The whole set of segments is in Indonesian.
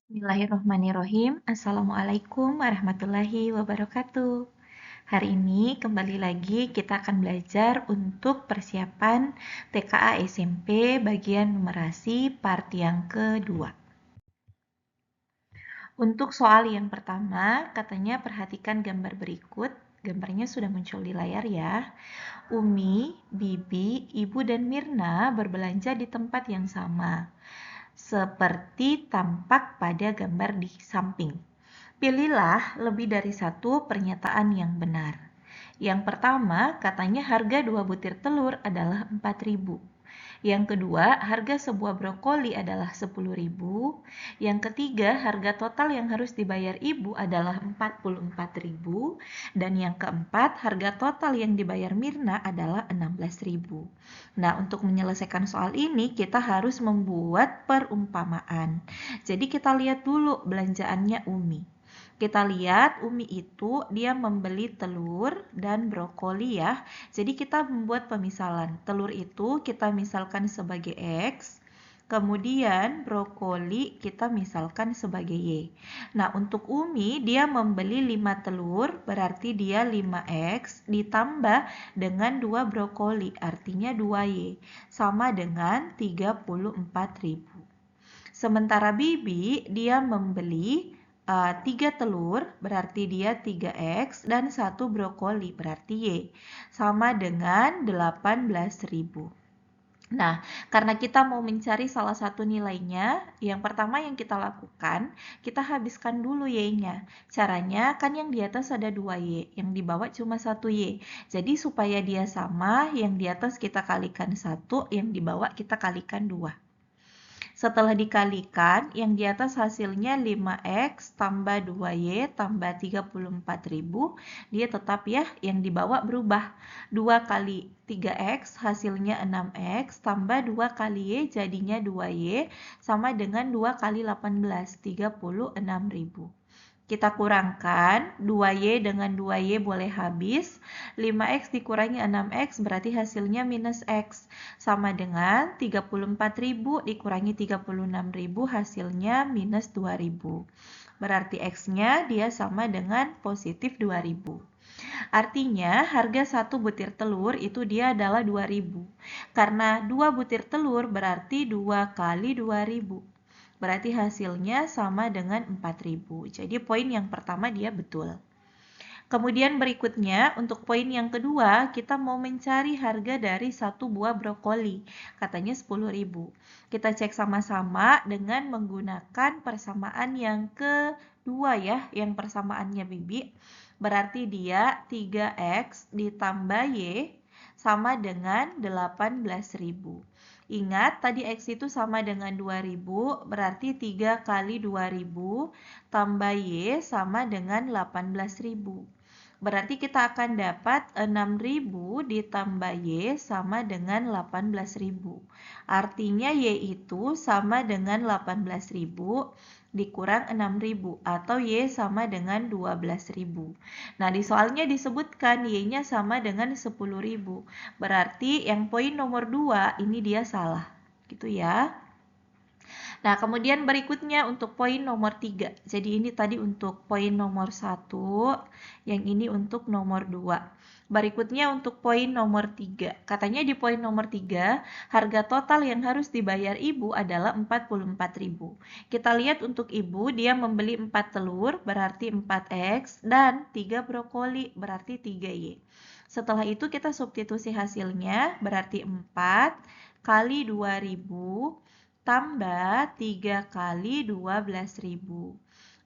Bismillahirrohmanirrohim. Assalamualaikum warahmatullahi wabarakatuh. Hari ini kembali lagi kita akan belajar untuk persiapan TKA SMP bagian numerasi part yang kedua. Untuk soal yang pertama, katanya perhatikan gambar berikut. Gambarnya sudah muncul di layar ya. Umi, Bibi, Ibu, dan Mirna berbelanja di tempat yang sama, seperti tampak pada gambar di samping. Pilihlah lebih dari satu pernyataan yang benar. Yang pertama, katanya harga 2 butir telur adalah 4.000. Yang kedua, harga sebuah brokoli adalah 10.000. Yang ketiga, harga total yang harus dibayar ibu adalah 44.000. Dan yang keempat, harga total yang dibayar Mirna adalah 16.000. Nah, untuk menyelesaikan soal ini, kita harus membuat perumpamaan. Jadi kita lihat dulu belanjaannya Umi. Kita lihat Umi itu dia membeli telur dan brokoli ya. Jadi kita membuat pemisalan. Telur itu kita misalkan sebagai X. Kemudian brokoli kita misalkan sebagai Y. Nah, untuk Umi dia membeli 5 telur, berarti dia 5X ditambah dengan 2 brokoli, artinya 2Y, sama dengan 34.000. Sementara Bibi dia membeli 3 telur, berarti dia 3X, dan 1 brokoli, berarti Y, sama dengan 18.000. Nah, karena kita mau mencari salah satu nilainya, yang pertama yang kita lakukan, kita habiskan dulu Y-nya. Caranya, kan yang di atas ada 2Y, yang di bawah cuma 1Y. Jadi supaya dia sama, yang di atas kita kalikan 1, yang di bawah kita kalikan 2. Setelah dikalikan, yang di atas hasilnya 5X tambah 2Y tambah 34.000, dia tetap ya, yang di bawah berubah. 2 kali 3X hasilnya 6X tambah 2 kali Y jadinya 2Y sama dengan 2 kali 18, 36.000. Kita kurangkan, 2Y dengan 2Y boleh habis, 5X dikurangi 6X berarti hasilnya minus X. Sama dengan 34.000 dikurangi 36.000 hasilnya minus 2.000. Berarti X-nya dia sama dengan positif 2.000. Artinya harga 1 butir telur itu dia adalah 2.000. Karena 2 butir telur berarti 2 kali 2.000. Berarti hasilnya sama dengan 4.000. Jadi poin yang pertama dia betul. Kemudian berikutnya untuk poin yang kedua kita mau mencari harga dari 1 buah brokoli. Katanya 10.000. Kita cek sama-sama dengan menggunakan persamaan yang kedua ya. Yang persamaannya Bibi. Berarti dia 3X ditambah Y sama dengan 18.000. Ingat, tadi X itu sama dengan 2.000, berarti 3 kali 2.000 tambah Y sama dengan 18.000. Berarti kita akan dapat 6.000 ditambah Y sama dengan 18.000. Artinya Y itu sama dengan 18.000 dikurang 6.000 atau Y sama dengan 12.000. Nah, di soalnya disebutkan Y-nya sama dengan 10.000. Berarti yang poin nomor 2 ini dia salah. Gitu ya. Nah, kemudian berikutnya untuk poin nomor 3. Jadi ini tadi untuk poin nomor 1, yang ini untuk nomor 2. Berikutnya untuk poin nomor 3. Katanya di poin nomor 3, harga total yang harus dibayar ibu adalah 44.000. Kita lihat untuk ibu, dia membeli 4 telur, berarti 4X, dan 3 brokoli, berarti 3Y. Setelah itu kita substitusi hasilnya, berarti 4 kali 2.000 tambah 3 kali 12.000.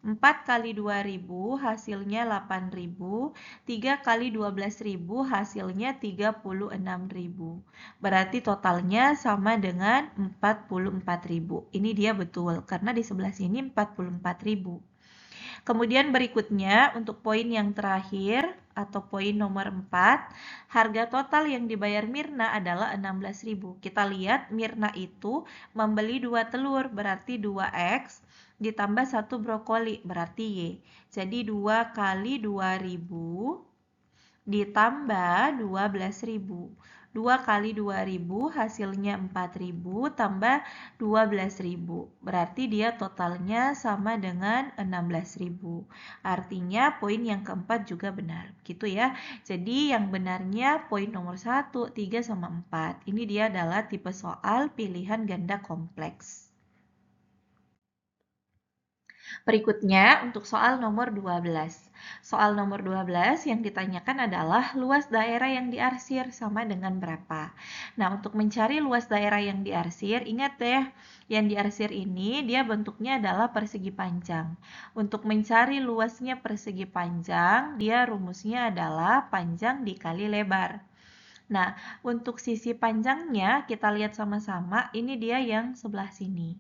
4 kali 2.000 hasilnya 8.000, 3 kali 12.000 hasilnya 36.000. Berarti totalnya sama dengan 44.000. Ini dia betul, karena di sebelah sini 44.000. Kemudian berikutnya untuk poin yang terakhir atau poin nomor 4, harga total yang dibayar Mirna adalah 16.000. Kita lihat Mirna itu membeli 2 telur berarti 2X ditambah 1 brokoli berarti Y. Jadi 2 kali 2.000 ditambah 12.000. 2 kali 2000 hasilnya 4000 tambah 12.000. Berarti dia totalnya sama dengan 16.000. Artinya poin yang keempat juga benar. Gitu ya. Jadi yang benarnya poin nomor 1, 3 sama 4. Ini dia adalah tipe soal pilihan ganda kompleks. Berikutnya untuk soal nomor 12. Soal nomor 12 yang ditanyakan adalah luas daerah yang diarsir sama dengan berapa. Nah, untuk mencari luas daerah yang diarsir, ingat ya, yang diarsir ini dia bentuknya adalah persegi panjang. Untuk mencari luasnya persegi panjang, dia rumusnya adalah panjang dikali lebar. Nah, untuk sisi panjangnya kita lihat sama-sama, ini dia yang sebelah sini.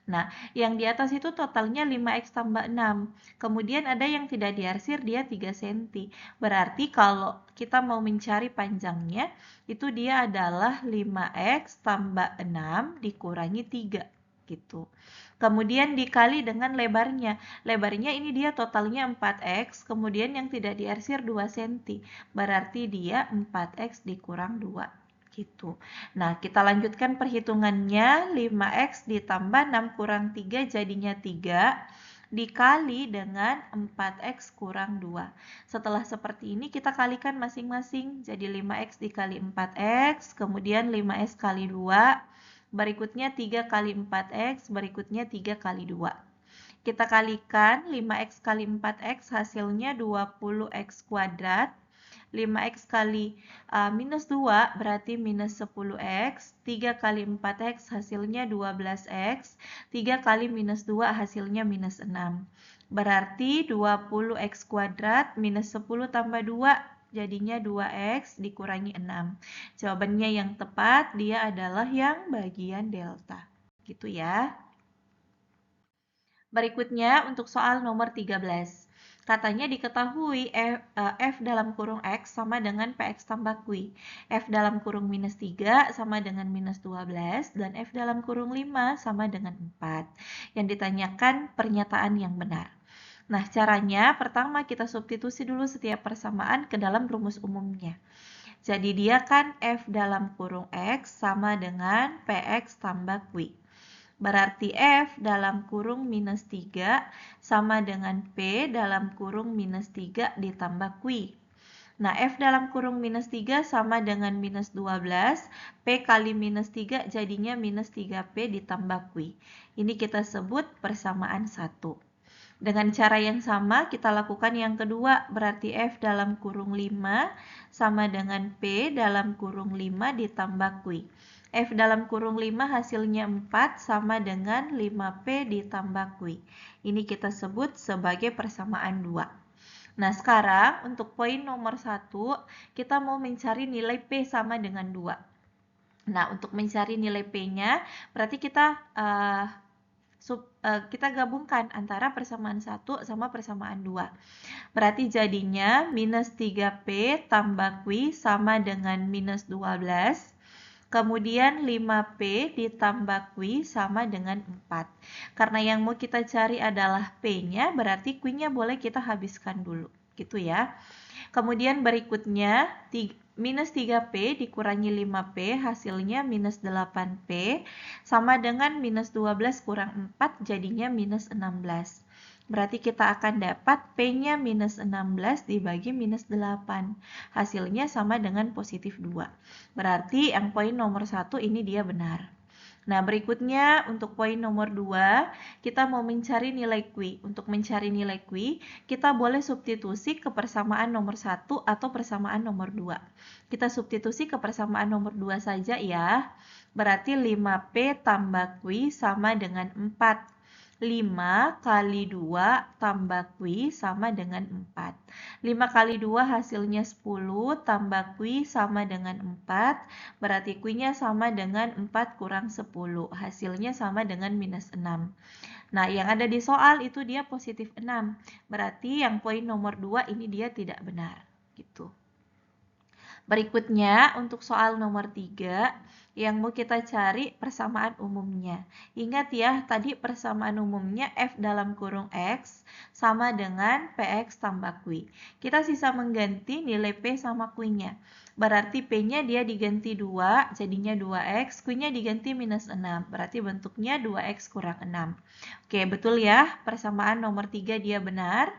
Nah, yang di atas itu totalnya 5x tambah 6. Kemudian ada yang tidak diarsir, dia 3 cm. Berarti kalau kita mau mencari panjangnya, itu dia adalah 5x tambah 6 dikurangi 3. Gitu. Kemudian dikali dengan lebarnya. Lebarnya ini dia totalnya 4x, kemudian yang tidak diarsir 2 cm. Berarti dia 4x dikurang 2. Gitu. Nah, kita lanjutkan perhitungannya. 5x ditambah 6 kurang 3 jadinya 3 dikali dengan 4x kurang 2. Setelah seperti ini kita kalikan masing-masing. Jadi 5x dikali 4x, kemudian 5x kali 2, berikutnya 3 kali 4x, berikutnya 3 kali 2. Kita kalikan 5x kali 4x hasilnya 20x kuadrat. 5x kali minus 2 berarti minus 10x. 3 kali 4x hasilnya 12x. 3 kali minus 2 hasilnya minus 6. Berarti 20x kuadrat minus 10 tambah 2 jadinya 2x dikurangi 6. Jawabannya yang tepat dia adalah yang bagian delta. Gitu ya. Berikutnya untuk soal nomor 13. Katanya diketahui F dalam kurung X sama dengan PX tambah Q. F dalam kurung minus 3 sama dengan minus 12 dan F dalam kurung 5 sama dengan 4. Yang ditanyakan pernyataan yang benar. Nah, caranya pertama kita substitusi dulu setiap persamaan ke dalam rumus umumnya. Jadi dia kan F dalam kurung X sama dengan PX tambah Q. Berarti F dalam kurung minus 3 sama dengan P dalam kurung minus 3 ditambah Q. Nah, F dalam kurung minus 3 sama dengan minus 12, P kali minus 3 jadinya minus 3P ditambah Q. Ini kita sebut persamaan 1. Dengan cara yang sama kita lakukan yang kedua, berarti F dalam kurung 5 sama dengan P dalam kurung 5 ditambah Q. F dalam kurung 5 hasilnya 4 sama dengan 5P ditambah Q. Ini kita sebut sebagai persamaan 2. Nah, sekarang untuk poin nomor 1, kita mau mencari nilai P sama dengan 2. Nah, untuk mencari nilai P-nya, berarti kita gabungkan antara persamaan 1 sama persamaan 2. Berarti jadinya minus 3P tambah Q sama dengan minus 12. Kemudian 5P ditambah Q sama dengan 4. Karena yang mau kita cari adalah P-nya, berarti Q-nya boleh kita habiskan dulu. Gitu ya. Kemudian berikutnya, minus 3P dikurangi 5P, hasilnya minus 8P, sama dengan minus 12 kurang 4, jadinya minus 16. Berarti kita akan dapat P-nya minus 16 dibagi minus 8. Hasilnya sama dengan positif 2. Berarti yang poin nomor 1 ini dia benar. Nah, berikutnya untuk poin nomor 2, kita mau mencari nilai Q. Untuk mencari nilai Q, kita boleh substitusi ke persamaan nomor 1 atau persamaan nomor 2. Kita substitusi ke persamaan nomor 2 saja ya. Berarti 5P tambah Q sama dengan 4. 5 kali 2 tambah Q sama dengan 4. 5 kali 2 hasilnya 10 tambah Q sama dengan 4. Berarti Q-nya sama dengan 4 kurang 10. Hasilnya sama dengan minus 6. Nah, yang ada di soal itu dia positif 6. Berarti yang poin nomor 2 ini dia tidak benar. Gitu. Berikutnya untuk soal nomor 3. Yang mau kita cari persamaan umumnya. Ingat ya, tadi persamaan umumnya F dalam kurung X sama dengan PX tambah Q. Kita sisa mengganti nilai P sama Q-nya. Berarti P-nya dia diganti 2, jadinya 2X. Q-nya diganti minus 6, berarti bentuknya 2X kurang 6. Oke, betul ya, persamaan nomor 3 dia benar.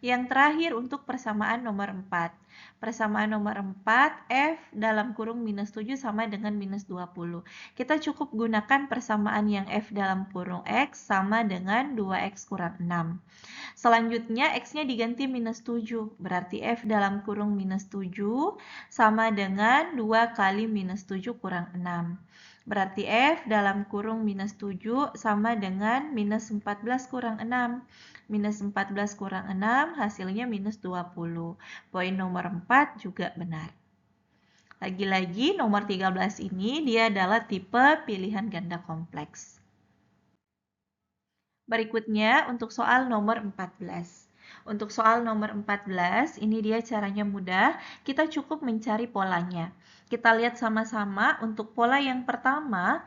Yang terakhir untuk persamaan nomor 4. Persamaan nomor 4, F dalam kurung minus 7 sama dengan minus 20. Kita cukup gunakan persamaan yang F dalam kurung X sama dengan 2X kurang 6. Selanjutnya, X-nya diganti minus 7. Berarti F dalam kurung minus 7 sama dengan 2 kali minus 7 kurang 6. Berarti F dalam kurung minus 7 sama dengan minus 14 kurang 6. Minus 14 kurang 6 hasilnya minus 20. Poin nomor 4 juga benar. Lagi-lagi nomor 13 ini dia adalah tipe pilihan ganda kompleks. Berikutnya untuk soal nomor 14. Untuk soal nomor 14, ini dia caranya mudah. Kita cukup mencari polanya. Kita lihat sama-sama untuk pola yang pertama,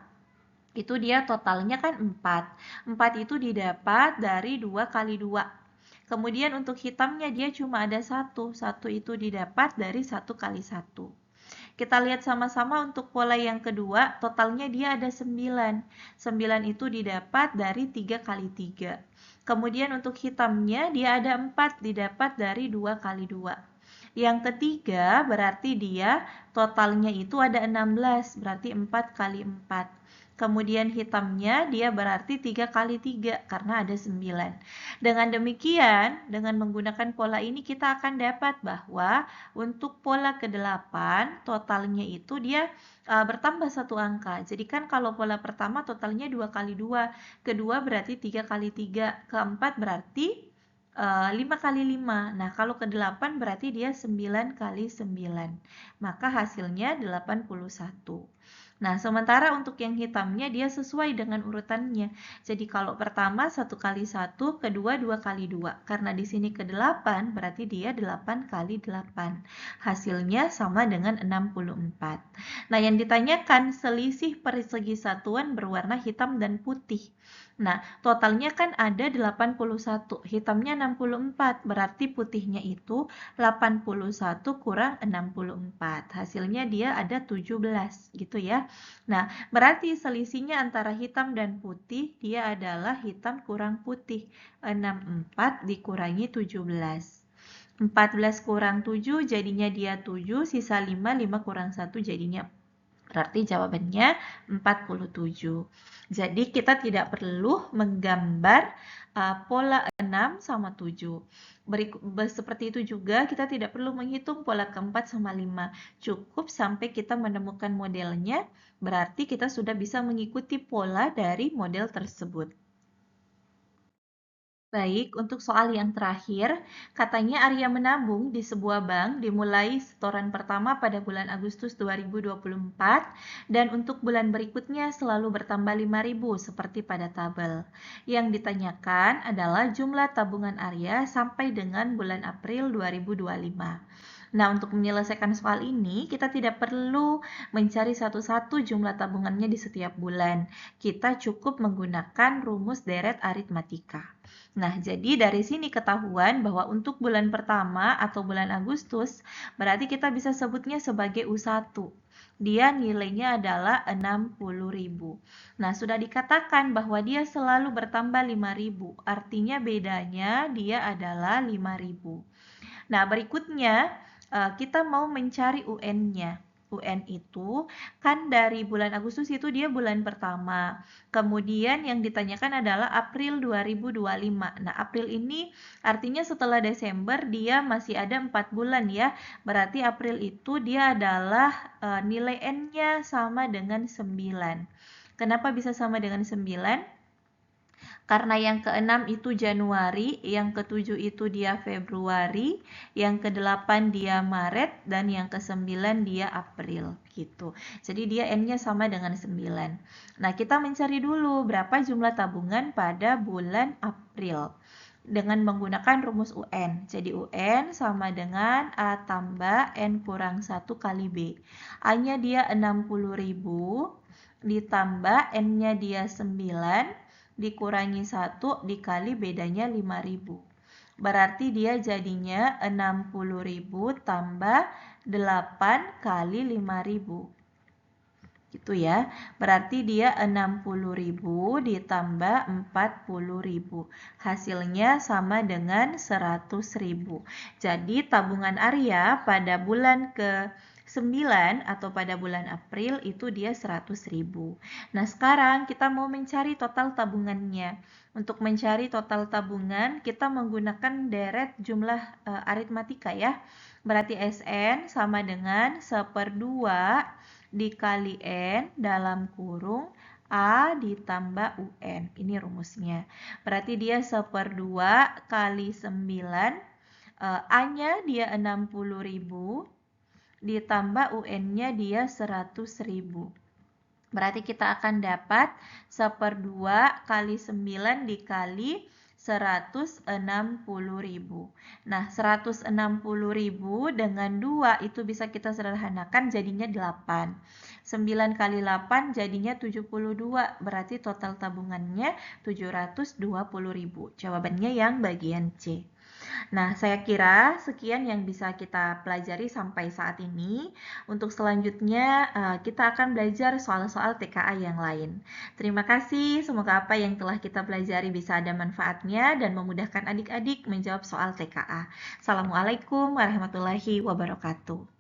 itu dia totalnya kan 4. 4 itu didapat dari 2 kali 2. Kemudian untuk hitamnya dia cuma ada 1. 1 itu didapat dari 1 kali 1. Kita lihat sama-sama untuk pola yang kedua, totalnya dia ada 9. 9 itu didapat dari 3 kali 3. Kemudian untuk hitamnya dia ada 4, didapat dari 2 kali 2. Yang ketiga berarti dia totalnya itu ada 16, berarti 4 kali 4. Kemudian hitamnya dia berarti 3 kali 3 karena ada 9. Dengan demikian, dengan menggunakan pola ini kita akan dapat bahwa untuk pola ke-8 totalnya itu dia bertambah satu angka. Jadi kan kalau pola pertama totalnya 2 kali 2, kedua berarti 3 kali 3, keempat berarti 5 kali 5. Nah, kalau ke-8 berarti dia 9 kali 9. Maka hasilnya 81. Nah, sementara untuk yang hitamnya dia sesuai dengan urutannya. Jadi kalau pertama 1 kali 1, kedua 2 kali 2. Karena di sini ke-8 berarti dia 8 kali 8. Hasilnya sama dengan 64. Nah, yang ditanyakan selisih persegi satuan berwarna hitam dan putih. Nah, totalnya kan ada 81, hitamnya 64, berarti putihnya itu 81 kurang 64. Hasilnya dia ada 17, gitu ya. Nah, berarti selisihnya antara hitam dan putih, dia adalah hitam kurang putih. 64 dikurangi 17. 14 kurang 7 jadinya dia 7, sisa 5, 5 kurang 1 jadinya berarti jawabannya 47. Jadi kita tidak perlu menggambar pola 6 sama 7. Seperti itu juga kita tidak perlu menghitung pola keempat sama 5. Cukup sampai kita menemukan modelnya, berarti kita sudah bisa mengikuti pola dari model tersebut. Baik, untuk soal yang terakhir, katanya Arya menabung di sebuah bank dimulai setoran pertama pada bulan Agustus 2024 dan untuk bulan berikutnya selalu bertambah 5.000 seperti pada tabel. Yang ditanyakan adalah jumlah tabungan Arya sampai dengan bulan April 2025. Nah, untuk menyelesaikan soal ini, kita tidak perlu mencari satu-satu jumlah tabungannya di setiap bulan. Kita cukup menggunakan rumus deret aritmatika. Nah, jadi dari sini ketahuan bahwa untuk bulan pertama atau bulan Agustus, berarti kita bisa sebutnya sebagai U1. Dia nilainya adalah 60.000. Nah, sudah dikatakan bahwa dia selalu bertambah 5.000. Artinya bedanya dia adalah 5.000. Nah, berikutnya kita mau mencari UN-nya. UN itu kan dari bulan Agustus itu dia bulan pertama. Kemudian yang ditanyakan adalah April 2025. Nah, April ini artinya setelah Desember dia masih ada 4 bulan ya. Berarti April itu dia adalah nilai N-nya sama dengan 9. Kenapa bisa sama dengan 9? Karena yang ke-6 itu Januari, yang ke-7 itu dia Februari, yang ke-8 dia Maret, dan yang ke-9 dia April gitu. Jadi dia N-nya sama dengan 9. Nah, kita mencari dulu berapa jumlah tabungan pada bulan April. dengan menggunakan rumus UN. Jadi UN sama dengan A tambah N kurang 1 kali B. A-nya dia 60.000, ditambah N-nya dia 9, dikurangi 1, dikali bedanya 5.000. Berarti dia jadinya 60.000 tambah 8 kali 5.000. Gitu ya. Berarti dia 60.000 ditambah 40.000. Hasilnya sama dengan 100.000. Jadi tabungan Arya pada bulan ke-9 atau pada bulan April itu dia 100.000. Nah, sekarang kita mau mencari total tabungannya. Untuk mencari total tabungan, kita menggunakan deret jumlah aritmatika ya. Berarti SN sama dengan 1/2 dikali N dalam kurung A ditambah UN. Ini rumusnya. Berarti dia 1/2 kali 9. A-nya dia 60.000. Ditambah UN-nya dia 100.000. Berarti kita akan dapat 1/2 kali 9 dikali 160.000. Nah, 160.000 dengan 2 itu bisa kita sederhanakan jadinya 8. 9 kali 8 jadinya 72. Berarti total tabungannya 720.000. Jawabannya yang bagian C. Nah, saya kira sekian yang bisa kita pelajari sampai saat ini. Untuk selanjutnya, kita akan belajar soal-soal TKA yang lain. Terima kasih, semoga apa yang telah kita pelajari bisa ada manfaatnya dan memudahkan adik-adik menjawab soal TKA. Assalamualaikum warahmatullahi wabarakatuh.